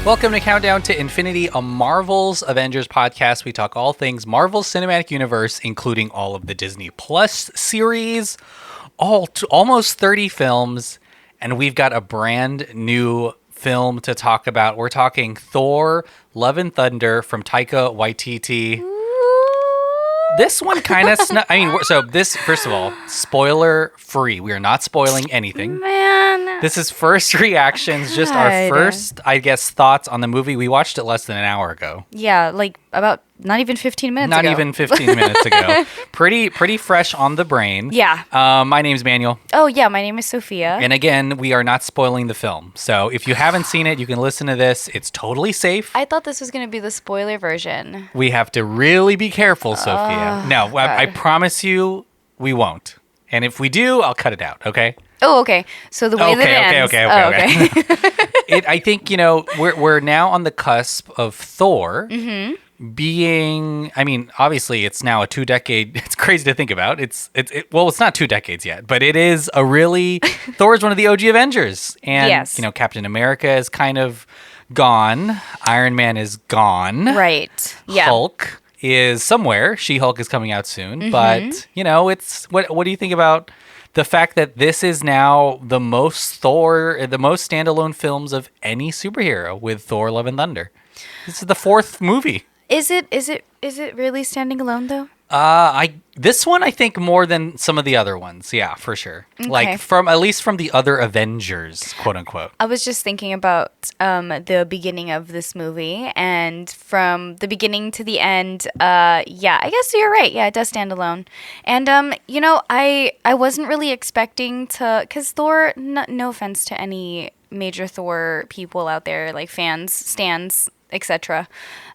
Welcome to Countdown to Infinity, a Marvel's Avengers podcast. We talk all things Marvel Cinematic Universe, including all of the Disney Plus series, almost 30 films, and we've got a brand new film to talk about. We're talking Thor, Love and Thunder from Taika Waititi. This one kind of first of all, spoiler free. We are not spoiling anything. Man. This is first reactions, just our first, I guess, thoughts on the movie. We watched it less than an hour ago. Yeah, like about not even 15 minutes ago. Not even 15 minutes ago. Pretty fresh on the brain. Yeah. My name's Manuel. Oh, yeah, my name is Sofia. And again, we are not spoiling the film. So if you haven't seen it, you can listen to this. It's totally safe. I thought this was going to be the spoiler version. We have to really be careful, Sophia. No, I promise you we won't. And if we do, I'll cut it out, okay? Oh, okay. So the way that it ends. Okay. I think, we're now on the cusp of Thor being, I mean, obviously it's now a 2-decade, it's crazy to think about. It's not 2 decades yet, but it is a really, Thor is one of the OG Avengers. And, yes. Captain America is kind of gone. Iron Man is gone. Right. Yeah. Hulk is somewhere. She-Hulk is coming out soon. But, it's, what do you think about the fact that this is now the most standalone films of any superhero with Thor, Love and Thunder? This is the 4th movie. Is it really standing alone though? This one I think more than some of the other ones. Yeah, for sure. Okay. Like at least from the other Avengers, quote unquote. I was just thinking about the beginning of this movie, and from the beginning to the end, I guess you're right. Yeah, it does stand alone. And I wasn't really expecting to, because Thor, no offense to any major Thor people out there, like fans, stans, etc.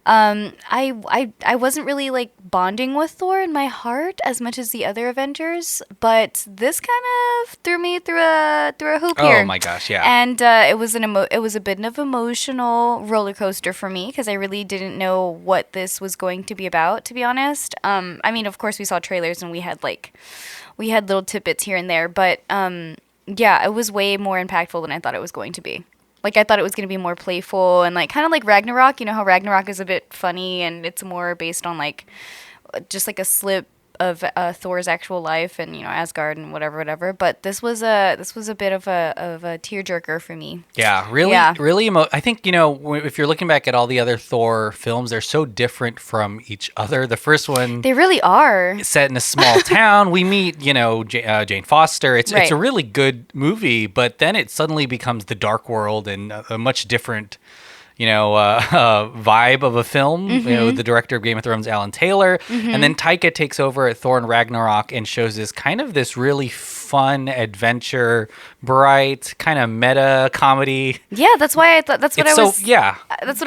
I wasn't really like bonding with Thor in my heart as much as the other Avengers, but this kind of threw me through a hoop here. Oh my gosh, yeah. And it was a bit of emotional roller coaster for me, because I really didn't know what this was going to be about, to be honest. I mean, of course we saw trailers and we had little tidbits here and there, but it was way more impactful than I thought it was going to be. Like, I thought it was going to be more playful and, like, kind of like Ragnarok. You know how Ragnarok is a bit funny and it's more based on, like, just, like, a slip of Thor's actual life and, Asgard and whatever. But this was a bit of a tearjerker for me. Yeah, really. I think, if you're looking back at all the other Thor films, they're so different from each other. The first one, they really are set in a small town. We meet, Jane Foster. It's a really good movie, but then it suddenly becomes the dark world and a much different vibe of a film, the director of Game of Thrones, Alan Taylor. And then Taika takes over at Thor and Ragnarok and shows this really fun adventure, bright, kind of meta comedy. Yeah, that's why I thought, that's what I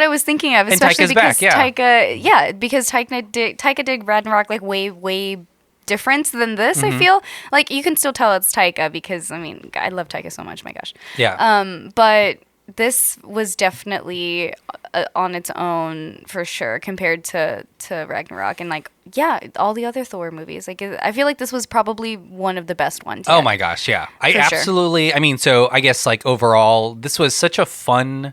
was thinking of, especially because Taika did Ragnarok like way different than this. I feel like you can still tell it's Taika because, I mean, I love Taika so much, my gosh. Yeah. But this was definitely on its own for sure compared to Ragnarok and all the other Thor movies. Like, I feel like this was probably one of the best ones. Oh my gosh, yeah. Absolutely. I mean, so I guess like overall, this was such a fun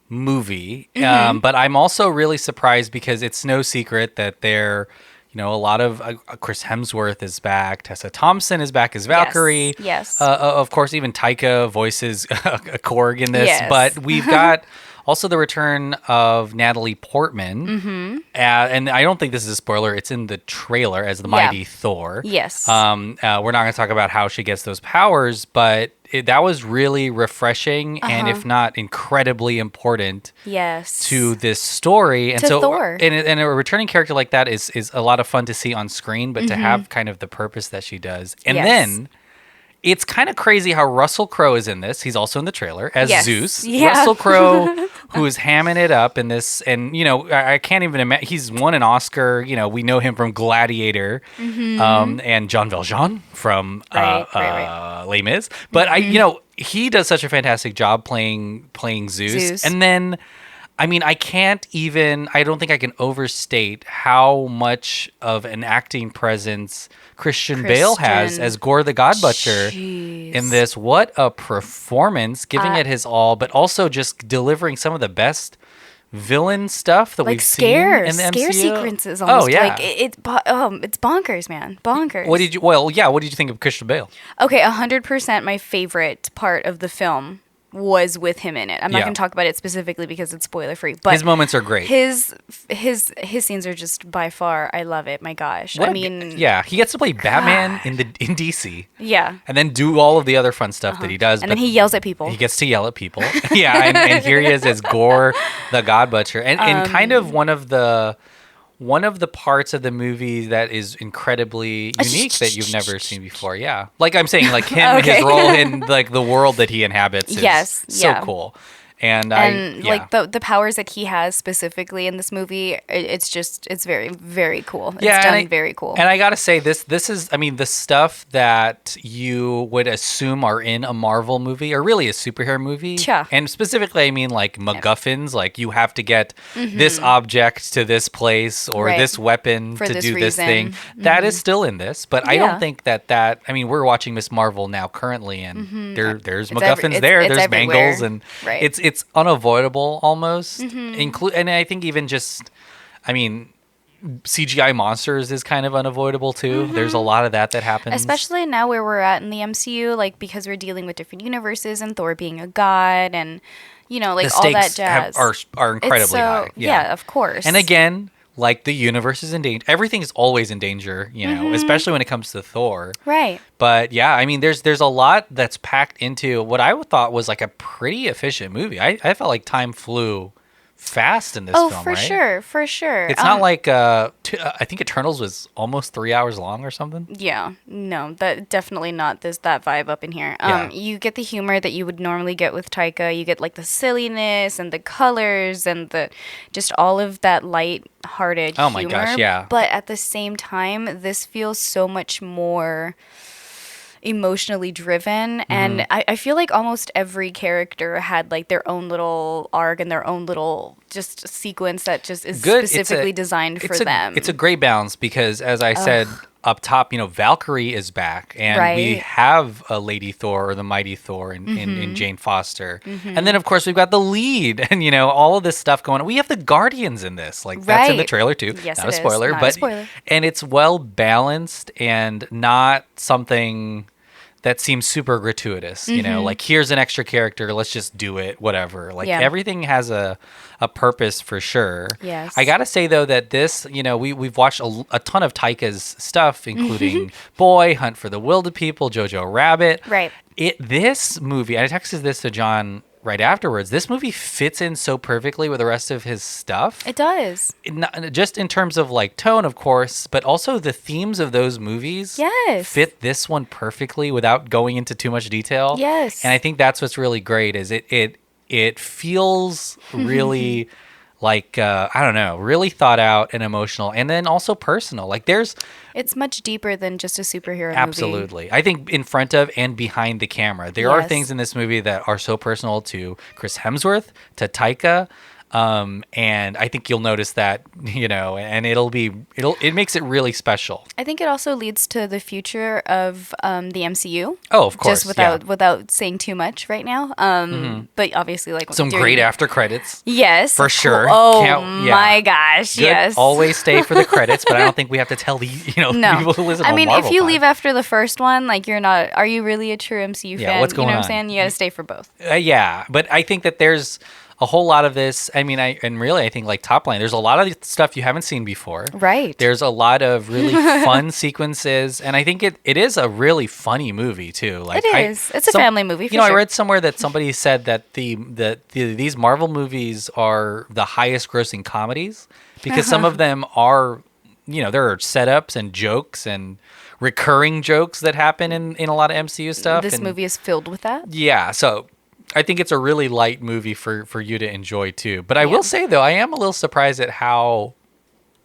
movie. But I'm also really surprised because it's no secret that a lot of Chris Hemsworth is back. Tessa Thompson is back as Valkyrie. Yes. Of course, even Taika voices a Korg in this. Yes. But we've got also the return of Natalie Portman. And I don't think this is a spoiler. It's in the trailer as the Mighty Thor. Yes. We're not going to talk about how she gets those powers, but that was really refreshing and if not incredibly important to this story. And so Thor. And a returning character like that is a lot of fun to see on screen, but to have kind of the purpose that she does. And then it's kind of crazy how Russell Crowe is in this. He's also in the trailer as Zeus. Yeah. Russell Crowe, who is hamming it up in this. And, I can't even imagine. He's won an Oscar. We know him from Gladiator and Jean Valjean from Les Mis. But, he does such a fantastic job playing Zeus. And then, I mean, I don't think I can overstate how much of an acting presence Christian Bale has as Gore the God Butcher in this. What a performance, giving it his all, but also just delivering some of the best villain stuff that like we've seen in the scare MCU. sequences almost. Oh yeah. Like it's bonkers, man. Bonkers. What did you? Well, yeah. What did you think of Christian Bale? Okay, 100% my favorite part of the film was with him in it. I'm not Yeah. going to talk about it specifically because it's spoiler free, but His moments are great. His scenes are just by far, I love it. My gosh. What I a mean, yeah, he gets to play Batman in DC. yeah. And then do all of the other fun stuff that he does. And but then he yells at people. He gets to yell at people. Yeah, and here he is as Gore, the God Butcher, and kind of one of the parts of the movie that is incredibly unique that you've never seen before. Yeah, like I'm saying, like him, Okay. his role in like the world that he inhabits is Yes, so yeah. cool. And like the powers that he has specifically in this movie, it's very, very cool. It's done very cool. And I gotta say, this is, I mean, the stuff that you would assume are in a Marvel movie, or really a superhero movie. Yeah. And specifically, I mean, like MacGuffins, like you have to get this object to this place or Right. this weapon For to this do this reason. thing. That is still in this, but I Yeah. don't think that. I mean, we're watching Miss Marvel now currently, and there's It's MacGuffins it's there's everywhere. bangles, and Right. it's unavoidable almost. And I think even just, I mean, CGI monsters is kind of unavoidable too. There's a lot of that happens. Especially now where we're at in the MCU, like because we're dealing with different universes and Thor being a god and, like the all that stakes jazz. are incredibly It's so, high. Yeah, of course. And again, like the universe is in danger. Everything is always in danger, especially when it comes to Thor. Right. But yeah, I mean, there's a lot that's packed into what I thought was like a pretty efficient movie. I felt like time flew fast in this film, for right? sure, for sure. It's not like I think Eternals was almost 3 hours long or something. Yeah, no, that definitely not that vibe up in here. Yeah. You get the humor that you would normally get with Taika. You get like the silliness and the colors and the just all of that light-hearted Oh humor. my gosh, yeah. But at the same time, this feels so much more emotionally driven, and I feel like almost every character had like their own little arc and their own little just sequence that just is Good. specifically designed for them. It's a great balance because, as I said up top, Valkyrie is back, and we Right. have a Lady Thor or the Mighty Thor in Jane Foster, and then of course we've got the lead, and all of this stuff going on. We have the Guardians in this, like that's in the Right. trailer too. Yes, not it a is. spoiler, Not a but spoiler. and it's well balanced and not something that seems super gratuitous, like here's an extra character, let's just do it, whatever. Like Yeah. everything has a purpose for sure. Yes. I gotta say though that this, we've watched a ton of Taika's stuff, including Boy, Hunt for the Wilder People, Jojo Rabbit. Right. This movie, I texted this to John right afterwards. This movie fits in so perfectly with the rest of his stuff. It does. Not just in terms of like tone, of course, but also the themes of those movies Yes. fit this one perfectly without going into too much detail. Yes. And I think that's what's really great is it feels really like I don't know, really thought out and emotional, and then also personal. Like there's It's much deeper than just a superhero movie. absolutely, I think in front of and behind the camera, there are Yes. things in this movie that are so personal to Chris Hemsworth, to Taika. And I think you'll notice that, and it makes it really special. I think it also leads to the future of the MCU. Oh, of course. Just yeah. without saying too much right now. But obviously, like Some great after credits. Yes, For sure. Oh Yeah. my gosh, Good. yes. Always stay for the credits, but I don't think we have to tell the No, people who listen. I to mean, Marvel if you Pod. leave after the first one, like you're not. Are you really a true MCU Yeah, fan? what's going you know what on? I'm saying? You got to stay for both. Yeah, but I think that there's a whole lot of this. I mean, I think like top line, there's a lot of stuff you haven't seen before. Right. There's a lot of really fun sequences, and I think it is a really funny movie too. Like It is. It's a family movie, for I sure. read somewhere that somebody said that these Marvel movies are the highest grossing comedies because some of them are, there are setups and jokes and recurring jokes that happen in a lot of MCU stuff. This movie is filled with that. Yeah, so I think it's a really light movie for you to enjoy too. But I will say though, I am a little surprised at how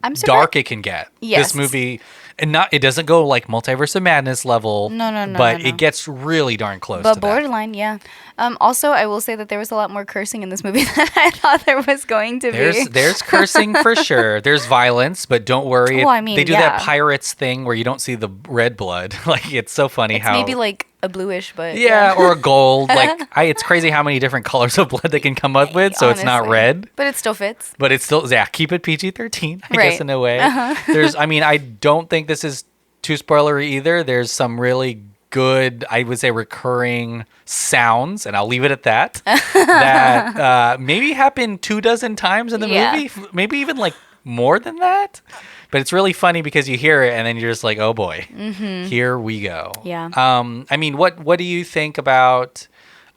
I'm surprised. dark it can get. Yes. This movie, and it doesn't go like Multiverse of Madness level. No, But no. it gets really darn close But to that. borderline, yeah. Also, I will say that there was a lot more cursing in this movie than I thought there was going to be. There's cursing for sure. There's violence, but don't worry. Well, I mean, they do yeah. that pirates thing where you don't see the red blood. Like, it's so funny It's how maybe like a bluish, but yeah, or a gold. Like, it's crazy how many different colors of blood they can come up with. So it's not Honestly. red, But it still fits. but it's still keep it PG-13. I Right. guess in a way. I mean, I don't think this is too spoilery either. There's some really good, I would say, recurring sounds, and I'll leave it at that. That maybe happened 24 times in the movie, maybe even like more than that. But it's really funny because you hear it and then you're just like, oh boy, here we go. Yeah. I mean, what do you think about?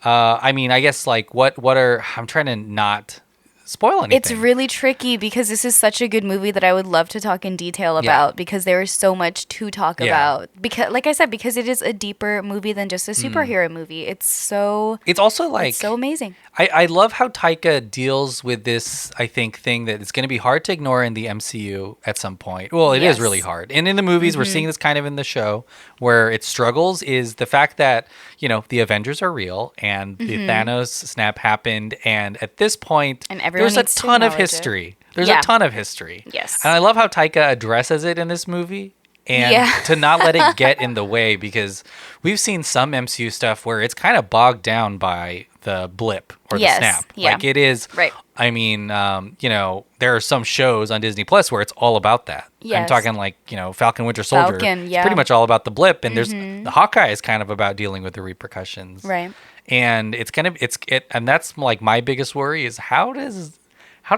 I mean, I guess like what are I'm trying to not spoil anything. It's really tricky because this is such a good movie that I would love to talk in detail about because there is so much to talk about. Because, like I said, because it is a deeper movie than just a superhero movie. It's also like it's so amazing. I love how Taika deals with this, I think, thing that it's going to be hard to ignore in the MCU at some point. Well, it is really hard. And in the movies, we're seeing this kind of in the show where it struggles is the fact that, you know, the Avengers are real and the Thanos snap happened. And at this point, and there's a ton of history. There's a ton of history. Yes. And I love how Taika addresses it in this movie. And to not let it get in the way, because we've seen some MCU stuff where it's kind of bogged down by the blip or the snap. Like it is. Right. I mean, you know, there are some shows on Disney Plus where it's all about that. Yes. I'm talking like, you know, Falcon Winter Soldier. Falcon, It's pretty much all about the blip. And there's the Hawkeye is kind of about dealing with the repercussions. Right. And it's kind of and that's like my biggest worry is how does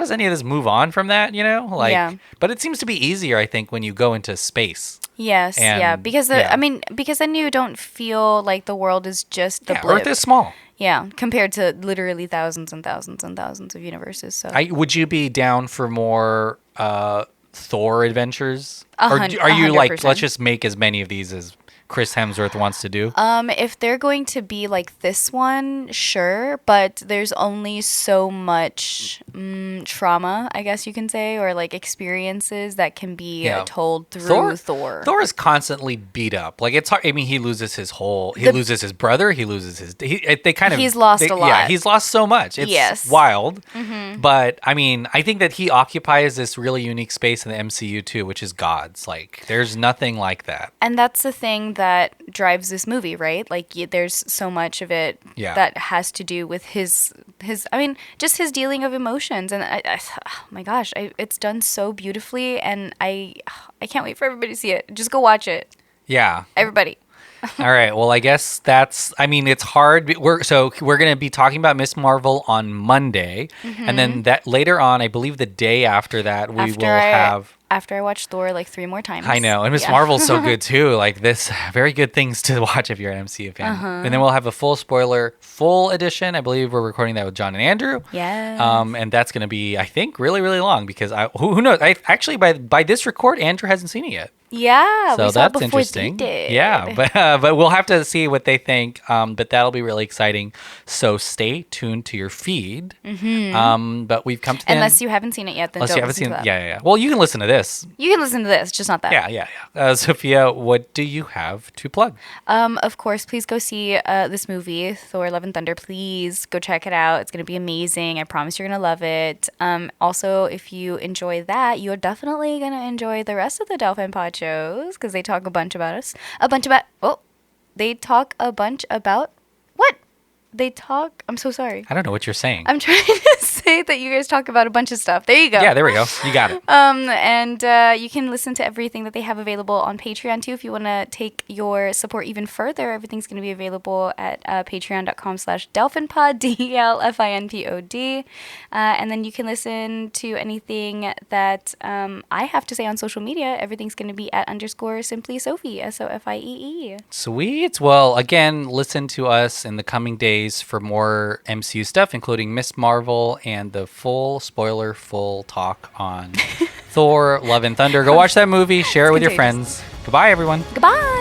any of this move on from that, you know? Like, but it seems to be easier, I think, when you go into space. Yes, And, because I mean, because then you don't feel like the world is just the blip. Earth is small. Yeah, compared to literally thousands and thousands and thousands of universes. So, Would you be down for more Thor adventures? Or are you like, 100%. let's just make as many of these as Chris Hemsworth wants to do? If they're going to be like this one, sure, but there's only so much trauma, I guess you can say, or like experiences that can be told through Thor. Thor is constantly beat up. Like, it's hard. I mean, he loses his loses his brother. He loses his. He's lost a lot. Yeah, he's lost so much. It's wild. But I mean, I think that he occupies this really unique space in the MCU too, which is God's. Like, there's nothing like that. And that's the thing that drives this movie, right? Like, there's so much of it that has to do with his I mean, just his dealing of emotions. And oh my gosh, it's done so beautifully, and I can't wait for everybody to see it. Just go watch it. Yeah. Everybody. All right. Well, I guess I mean, it's hard. We're going to be talking about Miss Marvel on Monday. And then that later on, I believe the day after that, we will have. After I watched Thor like 3 more times. I know. And Miss Marvel's so good too. Like, this, very good things to watch if you're an MCU fan. And then we'll have a full edition. I believe we're recording that with John and Andrew. Yeah. And that's going to be, I think, really, really long because who knows? Actually, by this record, Andrew hasn't seen it yet. Yeah, so we saw that's it before interesting. they did. Yeah, but we'll have to see what they think. But that'll be really exciting. So stay tuned to your feed. But we've come to the unless end. you haven't seen it yet, then Unless don't you haven't listen seen to it. that. Yeah. Well, you can listen to this. You can listen to this, just not that. Yeah. Sophia, what do you have to plug? Of course, please go see this movie, Thor: Love and Thunder. Please go check it out. It's gonna be amazing. I promise you're gonna love it. Also, if you enjoy that, you're definitely gonna enjoy the rest of the Dolphin Pod shows because they talk a bunch about us. They talk a bunch about what? I'm so sorry. I don't know what you're saying. I'm trying to say that you guys talk about a bunch of stuff. There you go. Yeah, there we go. You got it. And you can listen to everything that they have available on Patreon too. If you want to take your support even further, everything's going to be available at patreon.com/delphinpod, DELFINPOD. And then you can listen to anything that I have to say on social media. Everything's going to be at _Simply Sophie, SOFIEE. Sweet. Well, again, listen to us in the coming days for more MCU stuff, including Miss Marvel and the full talk on Thor: Love and Thunder. Go watch that movie, share it with your friends. Goodbye, everyone. Goodbye.